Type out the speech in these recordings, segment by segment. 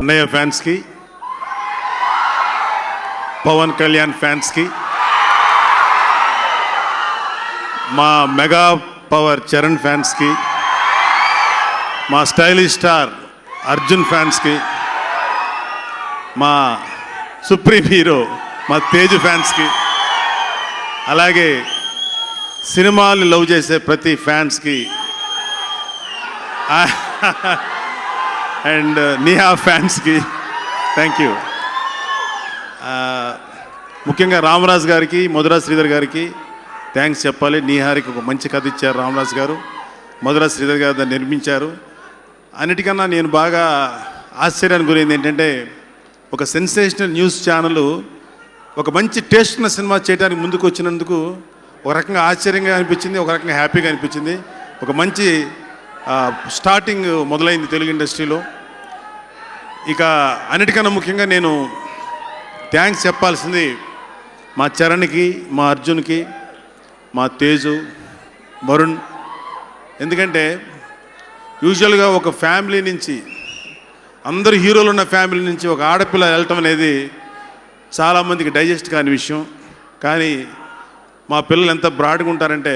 అన్నయ్య ఫ్యాన్స్కి, పవన్ కళ్యాణ్ ఫ్యాన్స్కి, మా మెగా పవర్ చరణ్ ఫ్యాన్స్కి, మా స్టైలిష్ స్టార్ అర్జున్ ఫ్యాన్స్కి, మా సుప్రీం హీరో మా తేజ్ ఫ్యాన్స్కి, అలాగే సినిమాలు లవ్ చేసే ప్రతి ఫ్యాన్స్కి అండ్ నిహా ఫ్యాన్స్కి థ్యాంక్ యూ. ముఖ్యంగా రామరాజు గారికి, మధురా శ్రీధర్ గారికి థ్యాంక్స్ చెప్పాలి. నిహారికి ఒక మంచి కథ ఇచ్చారు రామరాజు గారు, మధురా శ్రీధర్ గారు దాన్ని నిర్మించారు. అన్నిటికన్నా నేను బాగా ఆశ్చర్యానికి గురైంది ఏంటంటే, ఒక సెన్సేషనల్ న్యూస్ ఛానల్ ఒక మంచి టేస్ట్ ఉన్న సినిమా చేయడానికి ముందుకు వచ్చినందుకు ఒక రకంగా ఆశ్చర్యంగా అనిపించింది, ఒక రకంగా హ్యాపీగా అనిపించింది. ఒక మంచి స్టార్టింగ్ మొదలైంది తెలుగు ఇండస్ట్రీలో. ఇక అన్నిటికన్నా ముఖ్యంగా నేను థ్యాంక్స్ చెప్పాల్సింది మా చరణ్కి, మా అర్జున్కి, మా తేజు, వరుణ్. ఎందుకంటే యూజువల్గా ఒక ఫ్యామిలీ నుంచి, అందరు హీరోలు ఉన్న ఫ్యామిలీ నుంచి ఒక ఆడపిల్ల వెళ్ళటం అనేది చాలామందికి డైజెస్ట్ కాని విషయం. కానీ మా పిల్లలు ఎంత బ్రాడ్గా ఉంటారంటే,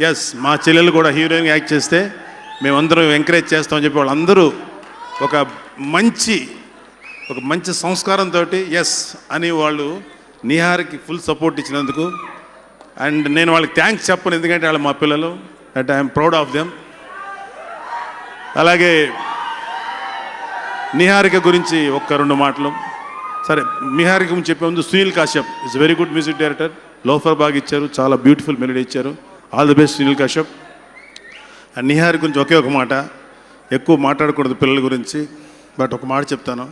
ఎస్ మా చెల్లెలు కూడా హీరోయిన్గా యాక్ట్ చేస్తే మేమందరం ఎంకరేజ్ చేస్తామని చెప్పి వాళ్ళందరూ ఒక మంచి సంస్కారంతో ఎస్ అని వాళ్ళు నిహార్కి ఫుల్ సపోర్ట్ ఇచ్చినందుకు. అండ్ నేను వాళ్ళకి థ్యాంక్స్ చెప్పను, ఎందుకంటే వాళ్ళు మా పిల్లలు. That I'm proud of them. అలాగే నిహారిక గురించి ఒక్క రెండు మాటలు. సరే, నిహారిక గురించి చెప్పే ముందు Sunil Kashyap is very good music director. Loafer బాగా ఇచ్చారు, చాలా బ్యూటిఫుల్ మెలోడీ ఇచ్చారు. All the best Sunil Kashyap. And Nihari గురించి ఒకే ఒక మాట, ఎక్కువ మాట్లాడకూడదు పిల్లల గురించి, బట్ ఒక మాట చెప్తాను.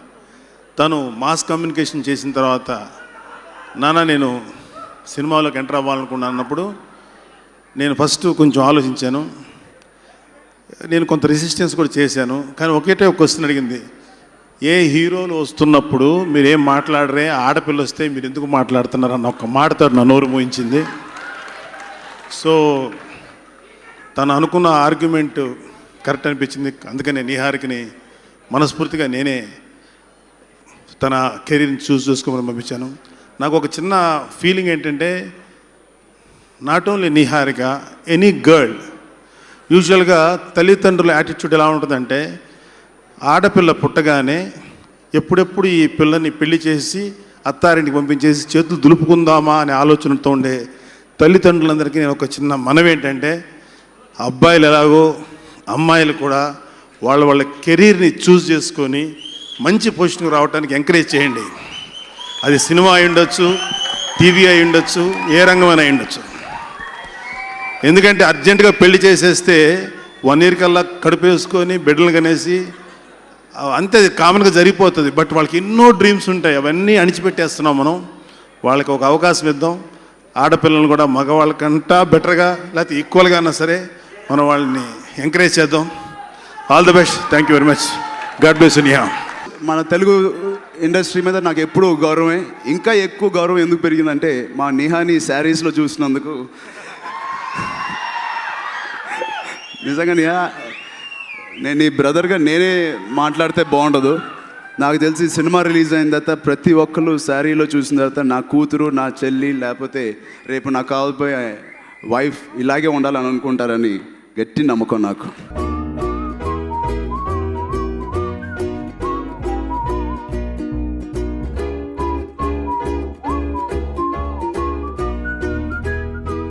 తను మాస్ కమ్యూనికేషన్ చేసిన తర్వాత, నాన్న నేను సినిమాలోకి ఎంటర్ అవ్వాలనుకున్నాను అన్నప్పుడు నేను ఫస్ట్ కొంచెం ఆలోచించాను. నేను కొంత రెసిస్టెన్స్ కూడా చేశాను. కానీ ఒకటే ఒక క్వశ్చన్ అడిగింది, ఏ హీరోలు వస్తున్నప్పుడు మీరేం మాట్లాడరే, ఆడపిల్ల వస్తే మీరు ఎందుకు మాట్లాడుతున్నారు అన్న ఒక మాటతో నా నోరు మోయించింది. సో తను అనుకున్న ఆర్గ్యుమెంట్ కరెక్ట్ అనిపించింది. అందుకనే నిహారికని మనస్ఫూర్తిగా నేనే తన కెరీర్ని చూసుకోమని పంపించాను. నాకు ఒక చిన్న ఫీలింగ్ ఏంటంటే, not only Niharika, any girl, యూజువల్గా తల్లిదండ్రుల యాటిట్యూడ్ ఎలా ఉంటుందంటే, ఆడపిల్ల పుట్టగానే ఎప్పుడెప్పుడు ఈ పిల్లని పెళ్లి చేసి అత్తారింటికి పంపించేసి చేతులు దులుపుకుందామా అనే ఆలోచనతో ఉండే తల్లిదండ్రులందరికీ నేను ఒక చిన్న మనవి ఏంటంటే, అబ్బాయిలు ఎలాగో అమ్మాయిలు కూడా వాళ్ళ కెరీర్ని చూస్ చేసుకొని మంచి పొజిషన్కి రావడానికి ఎంకరేజ్ చేయండి. అది సినిమా అయి ఉండొచ్చు, టీవీ అయి ఉండొచ్చు, ఏ రంగమైనా అయి ఉండొచ్చు. ఎందుకంటే అర్జెంటుగా పెళ్లి చేసేస్తే 1 year కల్లా కడుపు వేసుకొని బిడ్డలు కనేసి అంతే కామన్గా జరిగిపోతుంది. బట్ వాళ్ళకి ఎన్నో డ్రీమ్స్ ఉంటాయి, అవన్నీ అణిచిపెట్టేస్తున్నాం మనం. వాళ్ళకి ఒక అవకాశం ఇద్దాం. ఆడపిల్లలను కూడా మగవాళ్ళకంటా బెటర్గా లేకపోతే ఈక్వల్గా అయినా సరే మనం వాళ్ళని ఎంకరేజ్ చేద్దాం. All the best. Thank you very much. God bless you Niha. మన తెలుగు ఇండస్ట్రీ మీద నాకు ఎప్పుడూ గౌరవమే. ఇంకా ఎక్కువ గౌరవం ఎందుకు పెరిగిందంటే, మా నిహాని శారీస్లో చూసినందుకు. నిజంగా నిహా, నేను నీ బ్రదర్గా నేనే మాట్లాడితే బాగుండదు. నాకు తెలిసి సినిమా రిలీజ్ అయిన తర్వాత ప్రతి ఒక్కరు శారీలో చూసిన తర్వాత నా కూతురు, నా చెల్లి, లేకపోతే రేపు నాకు కావాల్పోయే వైఫ్ ఇలాగే ఉండాలని అనుకుంటారని గట్టి నమ్మకం నాకు.